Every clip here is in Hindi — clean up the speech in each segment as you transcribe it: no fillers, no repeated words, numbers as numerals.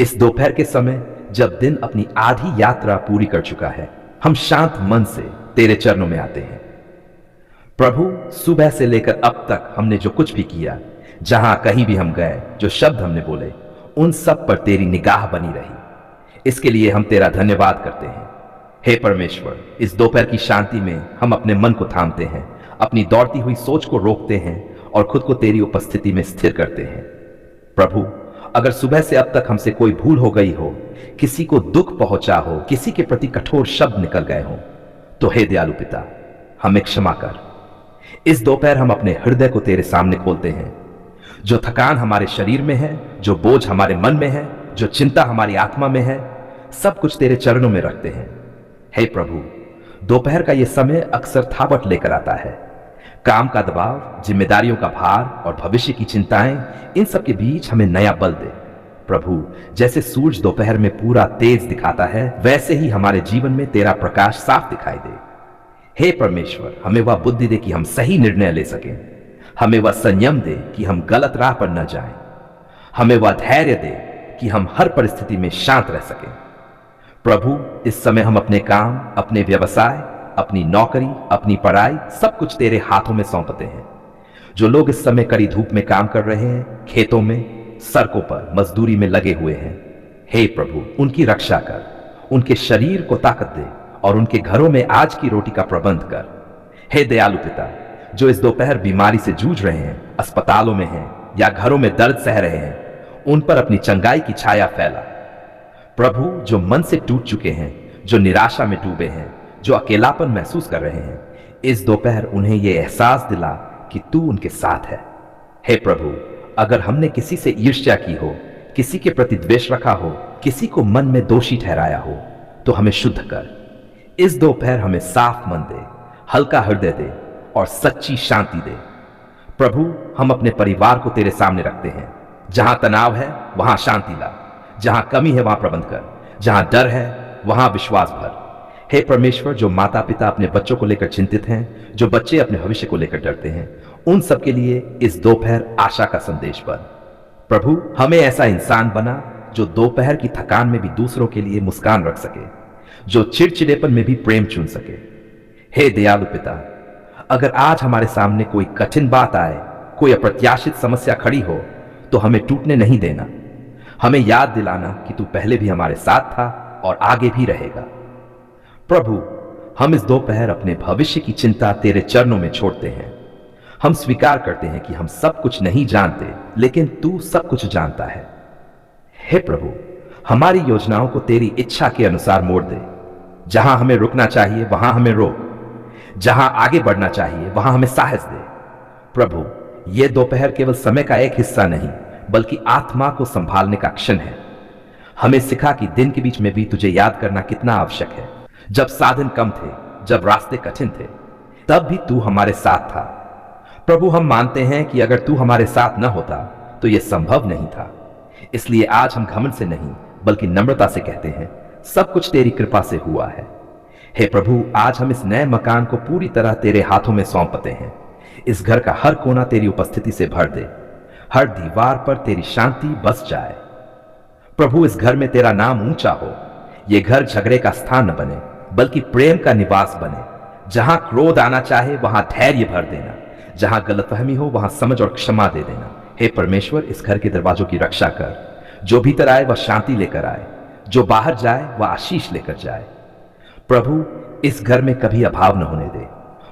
इस दोपहर के समय जब दिन अपनी आधी यात्रा पूरी कर चुका है, हम शांत मन से तेरे चरणों में आते हैं। प्रभु, सुबह से लेकर अब तक हमने जो कुछ भी किया, जहां कहीं भी हम गए, जो शब्द हमने बोले, उन सब पर तेरी निगाह बनी रही। इसके लिए हम तेरा धन्यवाद करते हैं। हे परमेश्वर, इस दोपहर की शांति में हम अपने मन को थामते हैं, अपनी दौड़ती हुई सोच को रोकते हैं और खुद को तेरी उपस्थिति में स्थिर करते हैं। प्रभु, अगर सुबह से अब तक हमसे कोई भूल हो गई हो, किसी को दुख पहुंचा हो, किसी के प्रति कठोर शब्द निकल गए हों, तो हे दयालु पिता, हमें क्षमा कर। इस दोपहर हम अपने हृदय को तेरे सामने खोलते हैं। जो थकान हमारे शरीर में है, जो बोझ हमारे मन में है, जो चिंता हमारी आत्मा में है, सब कुछ तेरे चरणों में रखते हैं। हे प्रभु, दोपहर का यह समय अक्सर थापट लेकर आता है। काम का दबाव, जिम्मेदारियों का भार और भविष्य की चिंताएं, इन सब के बीच हमें नया बल दे। प्रभु, जैसे सूरज दोपहर में पूरा तेज दिखाता है, वैसे ही हमारे जीवन में तेरा प्रकाश साफ दिखाई दे। हे परमेश्वर, हमें वह बुद्धि दे कि हम सही निर्णय ले सकें। हमें वह संयम दे कि हम गलत राह पर न जाएं। हमें वह धैर्य दे कि हम हर परिस्थिति में शांत रह सकें। प्रभु, इस समय हम अपने काम, अपने व्यवसाय, अपनी नौकरी, अपनी पढ़ाई, सब कुछ तेरे हाथों में सौंपते हैं। जो लोग इस समय कड़ी धूप में काम कर रहे हैं, खेतों में, सड़कों पर मजदूरी में लगे हुए हैं, हे प्रभु, उनकी रक्षा कर, उनके शरीर को ताकत दे और उनके घरों में आज की रोटी का प्रबंध कर। हे दयालु पिता, जो इस दोपहर बीमारी से जूझ रहे हैं, अस्पतालों में हैं या घरों में दर्द सह रहे हैं, उन पर अपनी चंगाई की छाया फैला। प्रभु, जो मन से टूट चुके हैं, जो निराशा में डूबे हैं, जो अकेलापन महसूस कर रहे हैं, इस दोपहर उन्हें यह एहसास दिला कि तू उनके साथ है। हे प्रभु, अगर हमने किसी से ईर्ष्या की हो, किसी के प्रति द्वेष रखा हो, किसी को मन में दोषी ठहराया हो, तो हमें शुद्ध कर। इस दोपहर हमें साफ मन दे, हल्का हृदय दे और सच्ची शांति दे। प्रभु, हम अपने परिवार को तेरे सामने रखते हैं। जहां तनाव है वहां शांति ला, जहां कमी है वहां प्रबंध कर, जहां डर है वहां विश्वास भर। हे परमेश्वर, जो माता पिता अपने बच्चों को लेकर चिंतित हैं, जो बच्चे अपने भविष्य को लेकर डरते हैं, उन सब के लिए इस दोपहर आशा का संदेश बन। प्रभु, हमें ऐसा इंसान बना जो दोपहर की थकान में भी दूसरों के लिए मुस्कान रख सके, जो चिड़चिड़ेपन में भी प्रेम चुन सके। हे दयालु पिता, अगर आज हमारे सामने कोई कठिन बात आए, कोई अप्रत्याशित समस्या खड़ी हो, तो हमें टूटने नहीं देना। हमें याद दिलाना कि तू पहले भी हमारे साथ था और आगे भी रहेगा। प्रभु, हम इस दोपहर अपने भविष्य की चिंता तेरे चरणों में छोड़ते हैं। हम स्वीकार करते हैं कि हम सब कुछ नहीं जानते, लेकिन तू सब कुछ जानता है। हे प्रभु, हमारी योजनाओं को तेरी इच्छा के अनुसार मोड़ दे। जहां हमें रुकना चाहिए वहां हमें रोक, जहां आगे बढ़ना चाहिए वहां हमें साहस दे। प्रभु, यह दोपहर केवल समय का एक हिस्सा नहीं, बल्कि आत्मा को संभालने का क्षण है। हमें सिखा कि दिन के बीच में भी तुझे याद करना कितना आवश्यक है। जब साधन कम थे, जब रास्ते कठिन थे, तब भी तू हमारे साथ था। प्रभु, हम मानते हैं कि अगर तू हमारे साथ न होता तो यह संभव नहीं था। इसलिए आज हम घमंड से नहीं, बल्कि नम्रता से कहते हैं, सब कुछ तेरी कृपा से हुआ है। हे प्रभु, आज हम इस नए मकान को पूरी तरह तेरे हाथों में सौंपते हैं। इस घर का हर कोना तेरी उपस्थिति से भर दे, हर दीवार पर तेरी शांति बस जाए। प्रभु, इस घर में तेरा नाम ऊंचा हो। यह घर झगड़े का स्थान न बने, बल्कि प्रेम का निवास बने। जहां क्रोध आना चाहे वहां धैर्य भर देना, जहां गलतफहमी हो वहां समझ और क्षमा दे देना। हे परमेश्वर, इस घर के दरवाजों की रक्षा कर। जो भीतर आए वह शांति लेकर आए, जो बाहर जाए वह आशीष लेकर जाए। प्रभु, इस घर में कभी अभाव न होने दे।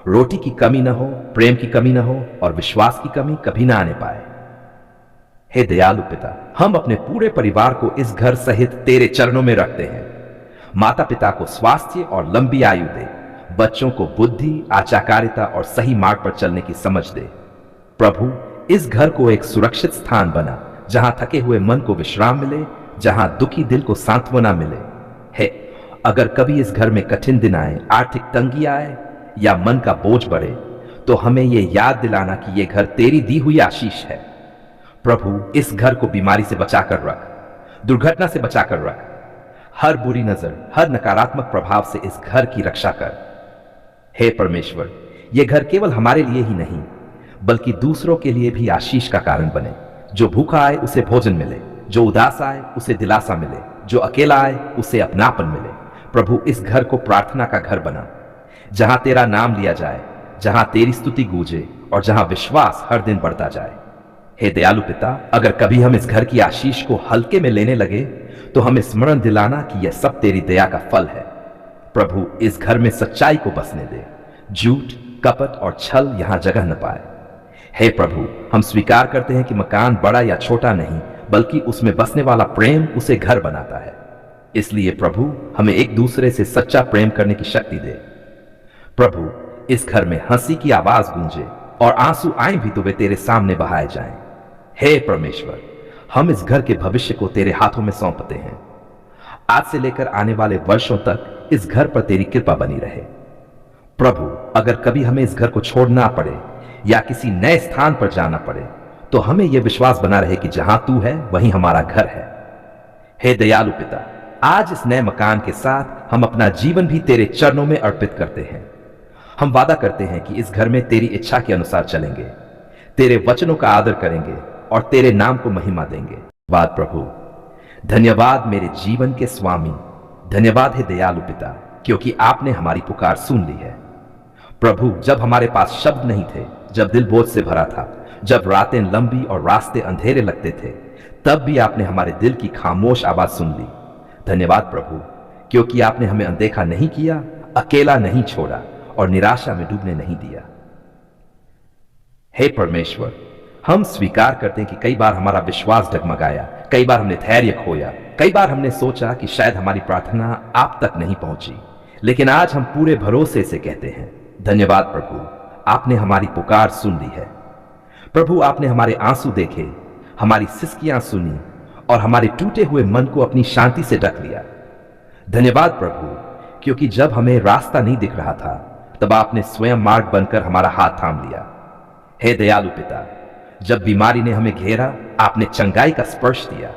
रोटी की कमी न हो, प्रेम की कमी न हो और विश्वास की कमी कभी ना आने पाए। हे दयालु पिता, हम अपने पूरे परिवार को इस घर सहित तेरे चरणों में रखते हैं। माता पिता को स्वास्थ्य और लंबी आयु दे, बच्चों को बुद्धि, आचाकारिता और सही मार्ग पर चलने की समझ दे। प्रभु, इस घर को एक सुरक्षित स्थान बना, जहां थके हुए मन को विश्राम मिले, जहां दुखी दिल को सांत्वना मिले। हे, अगर कभी इस घर में कठिन दिन आए, आर्थिक तंगी आए या मन का बोझ बढ़े, तो हमें यह याद दिलाना कि यह घर तेरी दी हुई आशीष है। प्रभु, इस घर को बीमारी से बचाकर रख, दुर्घटना से बचाकर रख। हर बुरी नजर, हर नकारात्मक प्रभाव से इस घर की रक्षा कर। हे परमेश्वर, यह घर केवल हमारे लिए ही नहीं, बल्कि दूसरों के लिए भी आशीष का कारण बने। जो भूखा आए उसे भोजन मिले, जो उदास आए उसे दिलासा मिले, जो अकेला आए उसे अपनापन मिले। प्रभु, इस घर को प्रार्थना का घर बना, जहां तेरा नाम लिया जाए, जहां तेरी स्तुति गूंजे और जहां विश्वास हर दिन बढ़ता जाए। हे दयालु पिता, अगर कभी हम इस घर की आशीष को हल्के में लेने लगे तो हमें स्मरण दिलाना कि यह सब तेरी दया का फल है। प्रभु, इस घर में सच्चाई को बसने दे, झूठ, कपट और छल यहां जगह न पाए। हे प्रभु, हम स्वीकार करते हैं कि मकान बड़ा या छोटा नहीं, बल्कि उसमें बसने वाला प्रेम उसे घर बनाता है। इसलिए प्रभु, हमें एक दूसरे से सच्चा प्रेम करने की शक्ति दे। प्रभु, इस घर में हंसी की आवाज गूंजे और आंसू आए भी तो वे तेरे सामने बहाए जाएं। हे परमेश्वर, हम इस घर के भविष्य को तेरे हाथों में सौंपते हैं। आज से लेकर आने वाले वर्षों तक इस घर पर तेरी कृपा बनी रहे। प्रभु, अगर कभी हमें इस घर को छोड़ना पड़े या किसी नए स्थान पर जाना पड़े तो हमें यह विश्वास बना रहे कि जहां तू है वहीं हमारा घर है। हे दयालु पिता, आज इस नए मकान के साथ हम अपना जीवन भी तेरे चरणों में अर्पित करते हैं। हम वादा करते हैं कि इस घर में तेरी इच्छा के अनुसार चलेंगे, तेरे वचनों का आदर करेंगे और तेरे नाम को महिमा देंगे। धन्यवाद प्रभु, धन्यवाद मेरे जीवन के स्वामी, धन्यवाद है दयालु पिता, क्योंकि आपने हमारी पुकार सुन ली है। प्रभु, जब हमारे पास शब्द नहीं थे, जब दिल बोझ से भरा था, जब रातें लंबी और रास्ते अंधेरे लगते थे, तब भी आपने हमारे दिल की खामोश आवाज सुन ली। धन्यवाद प्रभु, क्योंकि आपने हमें अनदेखा नहीं किया, अकेला नहीं छोड़ा और निराशा में डूबने नहीं दिया। हे परमेश्वर, हम स्वीकार करते हैं कि कई बार हमारा विश्वास डगमगाया, कई बार हमने धैर्य खोया, कई बार हमने सोचा कि शायद हमारी प्रार्थना आप तक नहीं पहुंची, लेकिन आज हम पूरे भरोसे से कहते हैं धन्यवाद प्रभु, आपने हमारी पुकार सुन ली है। प्रभु, आपने हमारे आंसू देखे, हमारी सिसकियां सुनी और हमारे टूटे हुए मन को अपनी शांति से ढक लिया। धन्यवाद प्रभु, क्योंकि जब हमें रास्ता नहीं दिख रहा था तब आपने स्वयं मार्ग बनकर हमारा हाथ थाम लिया। हे दयालु पिता, जब बीमारी ने हमें घेरा, आपने चंगाई का स्पर्श दिया।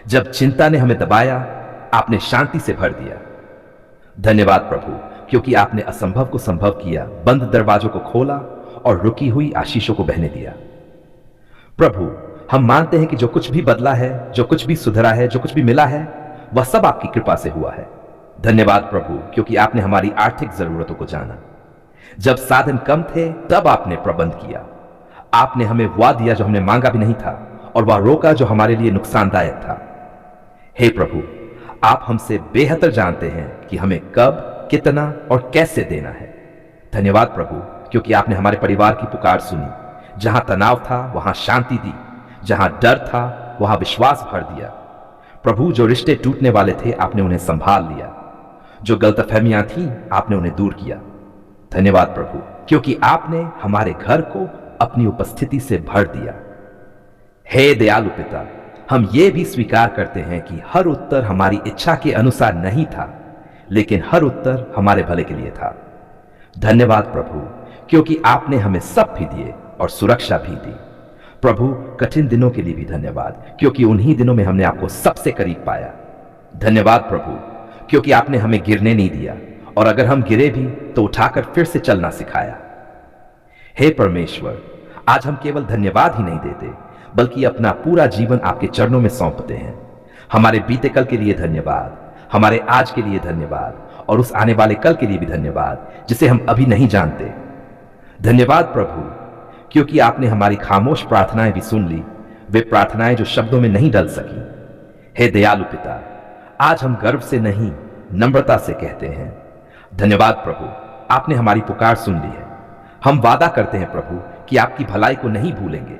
जब चिंता ने हमें दबाया, आपने शांति से भर दिया। धन्यवाद प्रभु, क्योंकि आपने असंभव को संभव किया, बंद दरवाजों को खोला और रुकी हुई आशीषों को बहने दिया। प्रभु, हम मानते हैं कि जो कुछ भी बदला है, जो कुछ भी सुधरा है, जो कुछ भी मिला है, वह सब आपकी कृपा से हुआ है। धन्यवाद प्रभु, क्योंकि आपने हमारी आर्थिक जरूरतों को जाना। जब साधन कम थे तब आपने प्रबंध किया। आपने हमें वह दिया जो हमने मांगा भी नहीं था और वह रोका जो हमारे लिए नुकसानदायक था। हे प्रभु, आप हमसे बेहतर जानते हैं कि हमें कब, कितना और कैसे देना है। धन्यवाद प्रभु, क्योंकि आपने हमारे परिवार की पुकार सुनी। जहां तनाव था वहां शांति दी, जहां डर था वहां विश्वास भर दिया। प्रभु, जो रिश्ते टूटने वाले थे आपने उन्हें संभाल लिया, जो गलतफहमियां थी आपने उन्हें दूर किया। धन्यवाद प्रभु, क्योंकि आपने हमारे घर को अपनी उपस्थिति से भर दिया। हे दयालु पिता, हम ये भी स्वीकार करते हैं कि हर उत्तर हमारी इच्छा के अनुसार नहीं था, लेकिन हर उत्तर हमारे भले के लिए था। धन्यवाद प्रभु, क्योंकि आपने हमें सब भी दिए और सुरक्षा भी दी। प्रभु, कठिन दिनों के लिए भी धन्यवाद, क्योंकि उन्हीं दिनों में हमने आपको सबसे करीब पाया। धन्यवाद प्रभु, क्योंकि आपने हमें गिरने नहीं दिया और अगर हम गिरे भी तो उठाकर फिर से चलना सिखाया। हे परमेश्वर, आज हम केवल धन्यवाद ही नहीं देते, बल्कि अपना पूरा जीवन आपके चरणों में सौंपते हैं। हमारे बीते कल के लिए धन्यवाद, हमारे आज के लिए धन्यवाद और उस आने वाले कल के लिए भी धन्यवाद जिसे हम अभी नहीं जानते। धन्यवाद प्रभु, क्योंकि आपने हमारी खामोश प्रार्थनाएं भी सुन ली, वे प्रार्थनाएं जो शब्दों में नहीं ढल सकी। हे दयालु पिता, आज हम गर्व से नहीं, नम्रता से कहते हैं धन्यवाद प्रभु, आपने हमारी पुकार सुन ली है। हम वादा करते हैं प्रभु कि आपकी भलाई को नहीं भूलेंगे,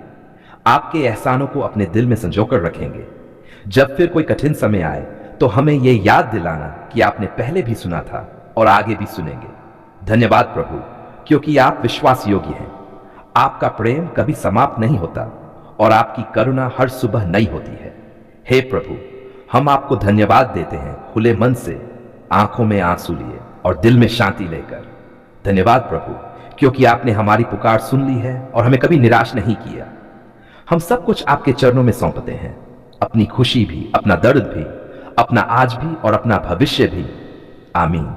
आपके एहसानों को अपने दिल में संजोकर रखेंगे। जब फिर कोई कठिन समय आए तो हमें यह याद दिलाना कि आपने पहले भी सुना था और आगे भी सुनेंगे। धन्यवाद प्रभु, क्योंकि आप विश्वास योग्य हैं। आपका प्रेम कभी समाप्त नहीं होता और आपकी करुणा हर सुबह नई होती है। हे प्रभु, हम आपको धन्यवाद देते हैं खुले मन से, आंखों में आंसू लिए और दिल में शांति लेकर। धन्यवाद प्रभु, क्योंकि आपने हमारी पुकार सुन ली है और हमें कभी निराश नहीं किया। हम सब कुछ आपके चरणों में सौंपते हैं, अपनी खुशी भी, अपना दर्द भी, अपना आज भी और अपना भविष्य भी। आमीन।